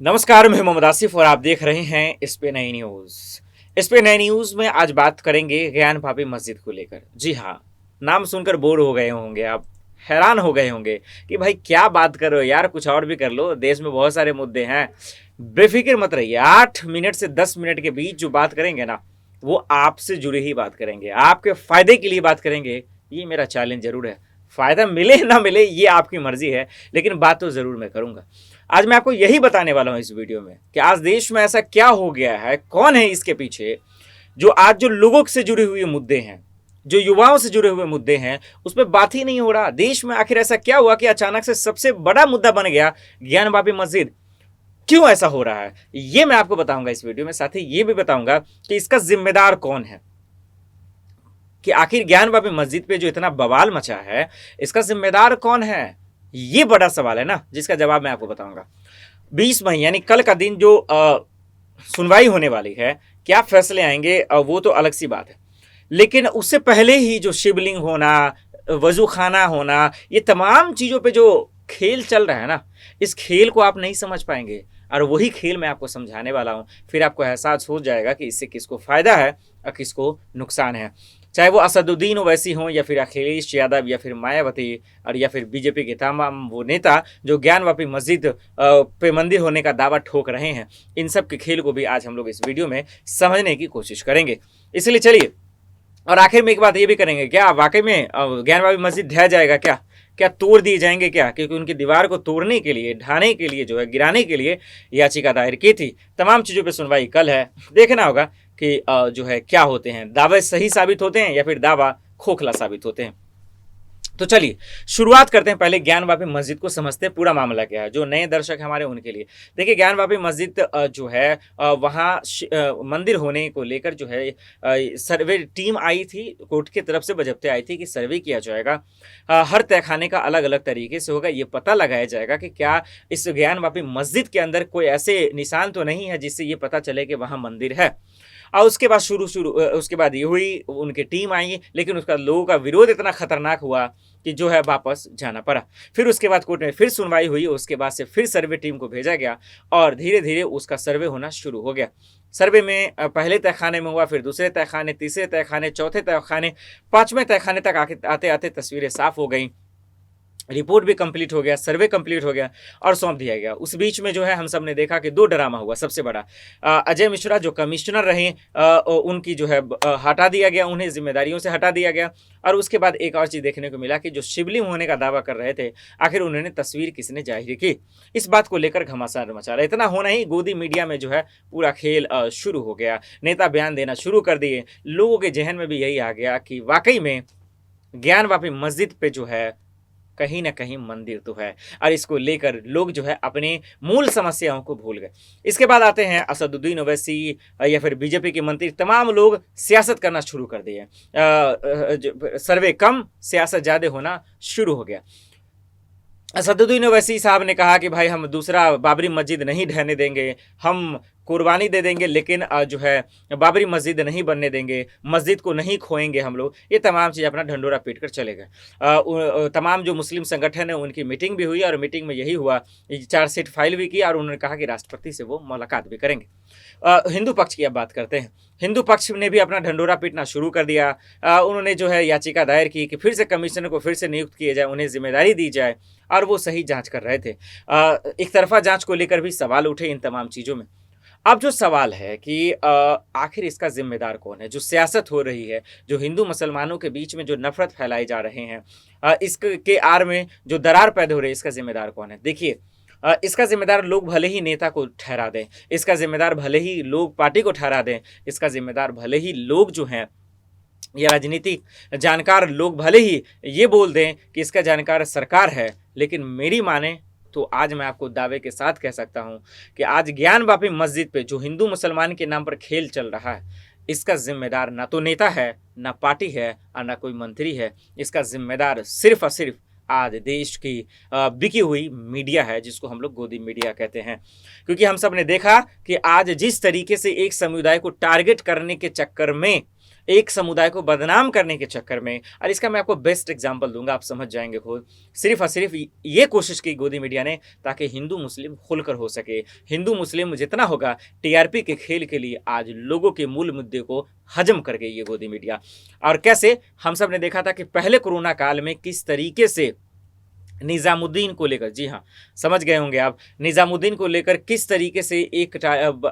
नमस्कार, मैं मोहम्मद आसिफ और आप देख रहे हैं इस पे नई न्यूज़। इस पे नई न्यूज़ में आज बात करेंगे ज्ञान भाभी मस्जिद को लेकर। जी हाँ, नाम सुनकर बोर हो गए होंगे आप, हैरान हो गए होंगे कि भाई क्या बात कर रहे हो यार, कुछ और भी कर लो, देश में बहुत सारे मुद्दे हैं। बेफिक्र मत रहिए, 8 मिनट से 10 मिनट के बीच जो बात करेंगे ना, वो आपसे जुड़ी ही बात करेंगे, आपके फ़ायदे के लिए बात करेंगे। ये मेरा चैलेंज ज़रूर है। फ़ायदा मिले ना मिले ये आपकी मर्ज़ी है, लेकिन बात तो ज़रूर मैं करूँगा। आज मैं आपको यही बताने वाला हूँ इस वीडियो में कि आज देश में ऐसा क्या हो गया है, कौन है इसके पीछे, जो आज जो लोगों से जुड़े हुए मुद्दे हैं, जो युवाओं से जुड़े हुए मुद्दे हैं, उस पर बात ही नहीं हो रहा। देश में आखिर ऐसा क्या हुआ कि अचानक से सबसे बड़ा मुद्दा बन गया ज्ञान भाभी मस्जिद। क्यों ऐसा हो रहा है, ये मैं आपको बताऊंगा इस वीडियो में। साथ ही ये भी बताऊंगा कि इसका जिम्मेदार कौन है, कि आखिर ज्ञान भाभी मस्जिद पे जो इतना बवाल मचा है, इसका जिम्मेदार कौन है। ये बड़ा सवाल है ना, जिसका जवाब मैं आपको बताऊंगा। 20 मई यानी कल का दिन जो सुनवाई होने वाली है, क्या फैसले आएंगे वो तो अलग सी बात है। लेकिन उससे पहले ही जो शिवलिंग होना, वजू खाना होना, ये तमाम चीज़ों पे जो खेल चल रहा है ना, इस खेल को आप नहीं समझ पाएंगे। और वही खेल मैं आपको समझाने वाला हूँ, फिर आपको एहसास हो जाएगा कि इससे किसको फ़ायदा है और किसको नुकसान है। चाहे वो असदुद्दीन ओवैसी हों, या फिर अखिलेश यादव, या फिर मायावती, और या फिर बीजेपी के तमाम वो नेता जो ज्ञानवापी मस्जिद पे मंदिर होने का दावा ठोक रहे हैं, इन सब के खेल को भी आज हम लोग इस वीडियो में समझने की कोशिश करेंगे। इसलिए चलिए, और आखिर में एक बात ये भी करेंगे, क्या वाकई में ज्ञानवापी मस्जिद ढह जाएगा क्या, क्या तोड़ दिए जाएंगे क्या, क्योंकि उनकी दीवार को तोड़ने के लिए, ढाने के लिए, जो है गिराने के लिए याचिका दायर की थी। तमाम चीज़ों पे सुनवाई कल है। देखना होगा कि जो है क्या होते हैं, दावे सही साबित होते हैं या फिर दावा खोखला साबित होते हैं। तो चलिए शुरुआत करते हैं, पहले ज्ञान वापी मस्जिद को समझते हैं पूरा मामला क्या है, जो नए दर्शक हमारे उनके लिए। देखिए, ज्ञान वापी मस्जिद जो है वहाँ मंदिर होने को लेकर जो है सर्वे टीम आई थी, कोर्ट की तरफ से बजप्ते आई थी कि सर्वे किया जाएगा। हर तहखाने का अलग अलग तरीके से होगा, ये पता लगाया जाएगा कि क्या इस ज्ञान वापी मस्जिद के अंदर कोई ऐसे निशान तो नहीं है जिससे ये पता चले कि वहाँ मंदिर है। और उसके बाद उसके बाद ये हुई, उनकी टीम आई, लेकिन उसका लोगों का विरोध इतना खतरनाक हुआ कि जो है वापस जाना पड़ा। फिर उसके बाद कोर्ट में फिर सुनवाई हुई, उसके बाद से फिर सर्वे टीम को भेजा गया और धीरे धीरे उसका सर्वे होना शुरू हो गया। सर्वे में पहले तहखाने में हुआ, फिर दूसरे तहखाने, तीसरे तहखाने, चौथे तहखाने, पाँचवें तहखाने तक आते आते तस्वीरें साफ हो गई। रिपोर्ट भी कंप्लीट हो गया, सर्वे कंप्लीट हो गया और सौंप दिया गया। उस बीच में जो है हम सब ने देखा कि दो ड्रामा हुआ। सबसे बड़ा, अजय मिश्रा जो कमिश्नर रहे, उनकी जो है हटा दिया गया, उन्हें जिम्मेदारियों से हटा दिया गया। और उसके बाद एक और चीज़ देखने को मिला कि जो शिवलिंग होने का दावा कर रहे थे, आखिर उन्होंने तस्वीर किसने जाहिर की, इस बात को लेकर घमासान मचा रहा। इतना होना ही, गोदी मीडिया में जो है पूरा खेल शुरू हो गया। नेता बयान देना शुरू कर दिए। लोगों के जहन में भी यही आ गया कि वाकई में ज्ञान वापी मस्जिद पे जो है कहीं ना कहीं मंदिर तो है, और इसको लेकर लोग जो है अपने मूल समस्याओं को भूल गए। इसके बाद आते हैं असदुद्दीन ओवैसी या फिर बीजेपी के मंत्री, तमाम लोग सियासत करना शुरू कर दिए। सर्वे कम, सियासत ज़्यादा होना शुरू हो गया। असदुद्दीन ओवैसी साहब ने कहा कि भाई हम दूसरा बाबरी मस्जिद नहीं ढहने देंगे, हम कुर्बानी दे देंगे, लेकिन जो है बाबरी मस्जिद नहीं बनने देंगे, मस्जिद को नहीं खोएंगे हम लोग। ये तमाम चीज़ अपना ढंडोरा पीट कर चले गए। तमाम जो मुस्लिम संगठन है उनकी मीटिंग भी हुई, और मीटिंग में यही हुआ, चार्जशीट फाइल भी की, और उन्होंने कहा कि राष्ट्रपति से वो मुलाकात भी करेंगे। हिंदू पक्ष की अब बात करते हैं। हिंदू पक्ष ने भी अपना ढंडोरा पीटना शुरू कर दिया। उन्होंने जो है याचिका दायर की कि फिर से कमिश्नर को फिर से नियुक्त किए जाए, उन्हें जिम्मेदारी दी जाए, और वो सही जांच कर रहे थे। एक तरफा जांच को लेकर भी सवाल उठे इन तमाम चीज़ों में। अब जो सवाल है कि आखिर इसका जिम्मेदार कौन है, जो सियासत हो रही है, जो हिंदू मुसलमानों के बीच में जो नफरत फैलाई जा रहे हैं, इसके आड़ में जो दरार पैदा हो रही है, इसका जिम्मेदार कौन है। देखिए, इसका जिम्मेदार लोग भले ही नेता को ठहरा दें, इसका जिम्मेदार भले ही लोग पार्टी को ठहरा दें, इसका जिम्मेदार भले ही लोग जो हैं, ये राजनीतिक जानकार लोग भले ही ये बोल दें कि इसका जानकार सरकार है, लेकिन मेरी माने तो आज मैं आपको दावे के साथ कह सकता हूं कि आज ज्ञान वापी मस्जिद पे जो हिंदू मुसलमान के नाम पर खेल चल रहा है, इसका जिम्मेदार ना तो नेता है, ना पार्टी है, और ना कोई मंत्री है। इसका जिम्मेदार सिर्फ और सिर्फ आज देश की बिकी हुई मीडिया है, जिसको हम लोग गोदी मीडिया कहते हैं। क्योंकि हम सब ने देखा कि आज जिस तरीके से एक समुदाय को टारगेट करने के चक्कर में एक समुदाय को बदनाम करने के चक्कर में। और इसका मैं आपको बेस्ट एग्जांपल दूंगा, आप समझ जाएंगे खुद। सिर्फ और सिर्फ ये कोशिश की गोदी मीडिया ने ताकि हिंदू मुस्लिम खुलकर हो सके। हिंदू मुस्लिम जितना होगा टीआरपी के खेल के लिए आज लोगों के मूल मुद्दे को हजम कर गई ये गोदी मीडिया। और कैसे हम सब ने देखा था कि पहले कोरोना काल में किस तरीके से निज़ामुद्दीन को लेकर, जी हाँ समझ गए होंगे आप, निज़ामुद्दीन को लेकर किस तरीके से एक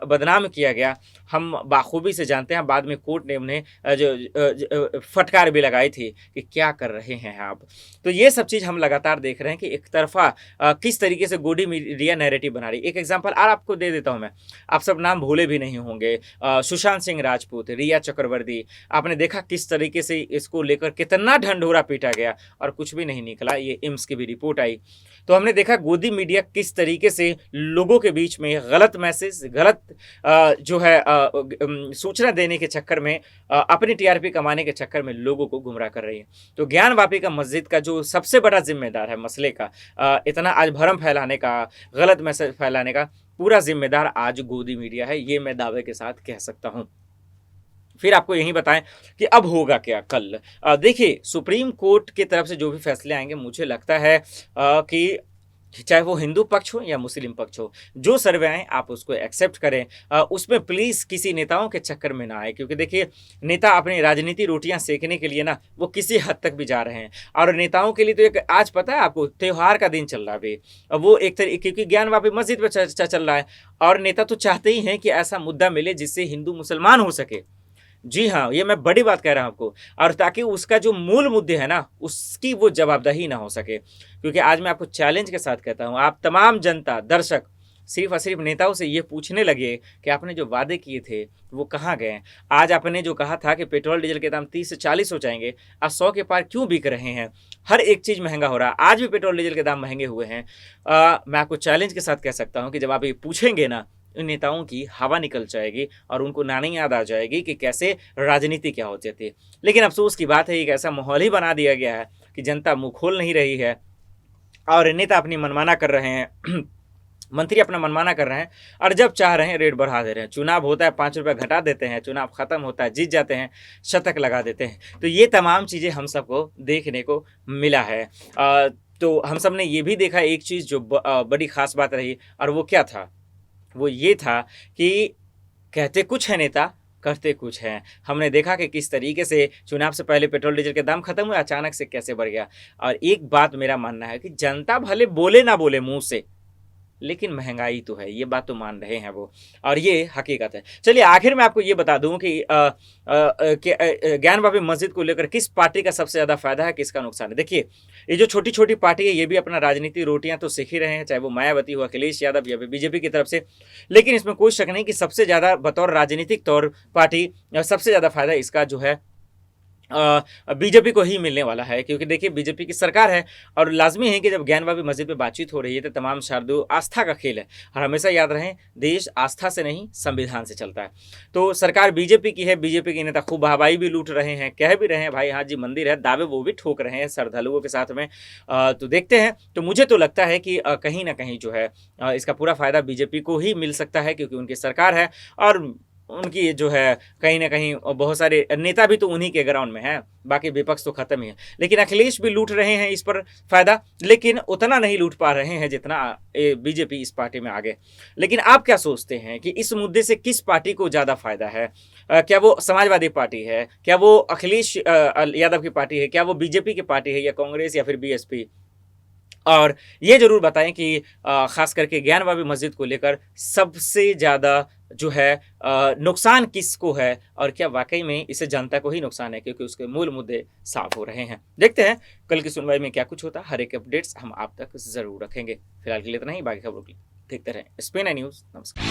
बदनाम किया गया हम बाखूबी से जानते हैं। बाद में कोर्ट ने उन्हें जो फटकार भी लगाई थी कि क्या कर रहे हैं आप। तो ये सब चीज़ हम लगातार देख रहे हैं कि एक तरफा किस तरीके से गोदी मीडिया नैरेटिव बना रही है। एक एग्जाम्पल और आपको दे देता हूँ मैं, आप सब नाम भूले भी नहीं होंगे, सुशांत सिंह राजपूत, रिया चक्रवर्ती, आपने देखा किस तरीके से इसको लेकर कितना ढंढोरा पीटा गया और कुछ भी नहीं निकला। ये एम्स की भी रिपोर्ट आई। तो हमने देखा गोदी मीडिया किस तरीके से लोगों के बीच में गलत मैसेज, गलत जो है सूचना देने के चक्कर में, अपनी टीआरपी कमाने के चक्कर में लोगों को गुमराह कर रही है। तो ज्ञानवापी का मस्जिद का जो सबसे बड़ा जिम्मेदार है मसले का, इतना आज भरम फैलाने का, गलत मैसेज फैलाने का पूरा जिम्मेदार आज गोदी मीडिया है, ये मैं दावे के साथ कह सकता हूँ। फिर आपको यही बताएं कि अब होगा क्या कल। देखिए सुप्रीम कोर्ट की तरफ से जो भी फैसले आएंगे, मुझे लगता है कि चाहे वो हिंदू पक्ष हो या मुस्लिम पक्ष हो, जो सर्वे आए आप उसको एक्सेप्ट करें। उसमें प्लीज़ किसी नेताओं के चक्कर में ना आए, क्योंकि देखिए नेता अपनी राजनीति रोटियां सेकने के लिए ना वो किसी हद तक भी जा रहे हैं। और नेताओं के लिए तो एक आज पता है आपको, त्यौहार का दिन चल रहा है अभी, वो एक तरीके क्योंकि ज्ञानवापी मस्जिद पर चर्चा चल रहा है और नेता तो चाहते ही हैं कि ऐसा मुद्दा मिले जिससे हिंदू मुसलमान हो सके। जी हाँ, ये मैं बड़ी बात कह रहा हूँ आपको, और ताकि उसका जो मूल मुद्दे है ना उसकी वो जवाबदेही ना हो सके। क्योंकि आज मैं आपको चैलेंज के साथ कहता हूँ, आप तमाम जनता दर्शक सिर्फ और सिर्फ नेताओं से ये पूछने लगे कि आपने जो वादे किए थे वो कहाँ गए। आज आपने जो कहा था कि पेट्रोल डीजल के दाम 30 से 40 हो जाएंगे, आज 100 के पार क्यों बिक रहे हैं। हर एक चीज़ महंगा हो रहा है, आज भी पेट्रोल डीजल के दाम महंगे हुए हैं। मैं आपको चैलेंज के साथ कह सकता हूँ कि जब आप ये पूछेंगे ना, इन नेताओं की हवा निकल जाएगी और उनको नानी याद आ जाएगी कि कैसे राजनीति क्या होती थी। लेकिन अफसोस की बात है, एक ऐसा माहौल ही बना दिया गया है कि जनता मुंह खोल नहीं रही है और नेता अपनी मनमाना कर रहे हैं, मंत्री अपना मनमाना कर रहे हैं और जब चाह रहे हैं रेट बढ़ा दे रहे हैं। चुनाव होता है 5 रुपये घटा देते हैं, चुनाव खत्म होता है जीत जाते हैं, शतक लगा देते हैं। तो ये तमाम चीज़ें हम सबको देखने को मिला है। तो हम सब ने ये भी देखा एक चीज़ जो बड़ी ख़ास बात रही, और वो क्या था, वो ये था कि कहते कुछ है नेता, करते कुछ हैं। हमने देखा कि किस तरीके से चुनाव से पहले पेट्रोल डीजल के दाम खत्म हुए, अचानक से कैसे बढ़ गया। और एक बात मेरा मानना है कि जनता भले बोले ना बोले मुंह से, लेकिन महंगाई तो है, ये बात तो मान रहे हैं वो, और ये हकीकत है। चलिए आखिर में आपको ये बता दूं कि ज्ञानवापी मस्जिद को लेकर किस पार्टी का सबसे ज़्यादा फायदा है, किसका नुकसान है। देखिए ये जो छोटी छोटी पार्टी है ये भी अपना राजनीति रोटियां तो सीख ही रहे हैं, चाहे वो मायावती हो, अखिलेश यादव या बीजेपी की तरफ से। लेकिन इसमें कोई शक नहीं कि सबसे ज़्यादा बतौर राजनीतिक तौर पार्टी सबसे ज़्यादा फायदा इसका जो है बीजेपी को ही मिलने वाला है। क्योंकि देखिए बीजेपी की सरकार है और लाजमी है कि जब ज्ञानवापी मस्जिद पे बातचीत हो रही है तो तमाम शारदों आस्था का खेल है। और हमेशा याद रहें, देश आस्था से नहीं संविधान से चलता है। तो सरकार बीजेपी की है, बीजेपी के नेता खूब हवाई भी लूट रहे हैं, कह भी रहे हैं भाई हाँ जी मंदिर है, दावे वो भी ठोक रहे हैं श्रद्धालुओं के साथ में। तो देखते हैं। तो मुझे तो लगता है कि कहीं ना कहीं जो है इसका पूरा फायदा बीजेपी को ही मिल सकता है, क्योंकि उनकी सरकार है और उनकी जो है कहीं ना कहीं बहुत सारे नेता भी तो उन्हीं के ग्राउंड में हैं, बाकी विपक्ष तो खत्म ही है। लेकिन अखिलेश भी लूट रहे हैं इस पर फायदा, लेकिन उतना नहीं लूट पा रहे हैं जितना बीजेपी इस पार्टी में आगे। लेकिन आप क्या सोचते हैं कि इस मुद्दे से किस पार्टी को ज़्यादा फायदा है? क्या वो समाजवादी पार्टी है, क्या वो अखिलेश यादव की पार्टी है, क्या वो बीजेपी की पार्टी है, या कांग्रेस या फिर बीएसपी? और ये जरूर बताएं कि ख़ास करके ज्ञानवापी मस्जिद को लेकर सबसे ज़्यादा जो है नुकसान किसको है, और क्या वाकई में इसे जनता को ही नुकसान है, क्योंकि उसके मूल मुद्दे साफ हो रहे हैं। देखते हैं कल की सुनवाई में क्या कुछ होता है। हर एक अपडेट्स हम आप तक ज़रूर रखेंगे। फिलहाल के लिए इतना ही, बाकी खबरों के लिए देखते रहें स्पेन न्यूज़। नमस्कार।